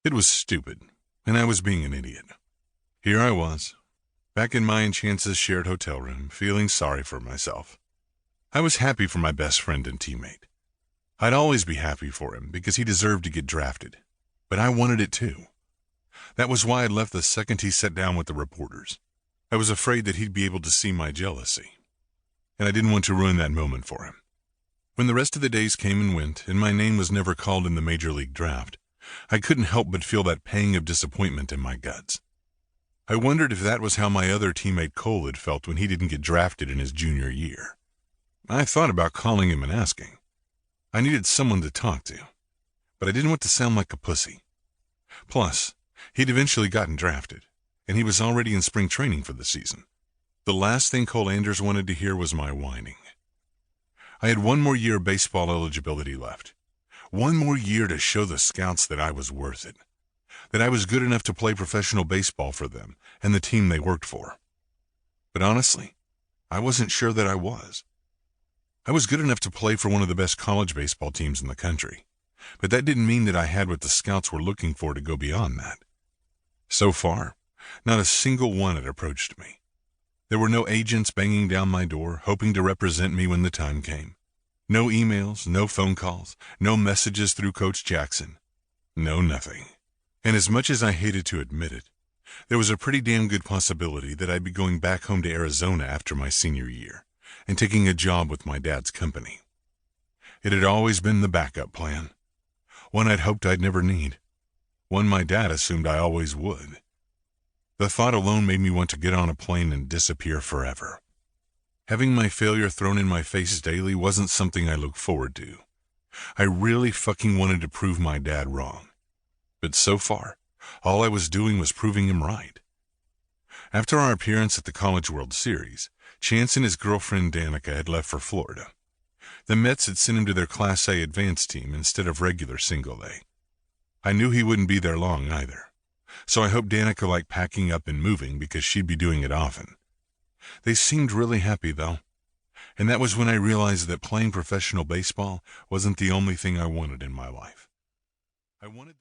It was stupid, and I was being an idiot. Here I was, back in my and Chance's shared hotel room, feeling sorry for myself. I was happy for my best friend and teammate. I'd always be happy for him because he deserved to get drafted, but I wanted it too. That was why I'd left the second he sat down with the reporters. I was afraid that he'd be able to see my jealousy, and I didn't want to ruin that moment for him. When the rest of the days came and went, and my name was never called in the Major League Draft, I couldn't help but feel that pang of disappointment in my guts. I wondered if that was how my other teammate Cole had felt when he didn't get drafted in his junior year. I thought about calling him and asking. I needed someone to talk to, but I didn't want to sound like a pussy. Plus, he'd eventually gotten drafted, and he was already in spring training for the season. The last thing Cole Anders wanted to hear was my whining. I had one more year of baseball eligibility left. One more year to show the scouts that I was worth it. That I was good enough to play professional baseball for them and the team they worked for. But honestly, I wasn't sure that I was. I was good enough to play for one of the best college baseball teams in the country, but that didn't mean that I had what the scouts were looking for to go beyond that. So far, not a single one had approached me. There were no agents banging down my door, hoping to represent me when the time came. No emails, no phone calls, no messages through Coach Jackson. No nothing. And as much as I hated to admit it, there was a pretty damn good possibility that I'd be going back home to Arizona after my senior year and taking a job with my dad's company. It had always been the backup plan. One I'd hoped I'd never need. One my dad assumed I always would. The thought alone made me want to get on a plane and disappear forever. Having my failure thrown in my face daily wasn't something I looked forward to. I really fucking wanted to prove my dad wrong. But so far, all I was doing was proving him right. After our appearance at the College World Series, Chance and his girlfriend Danica had left for Florida. The Mets had sent him to their Class A advanced team instead of regular Single A. I knew he wouldn't be there long either. So I hoped Danica liked packing up and moving because she'd be doing it often. They seemed really happy, though. And that was when I realized that playing professional baseball wasn't the only thing I wanted in my life. I wanted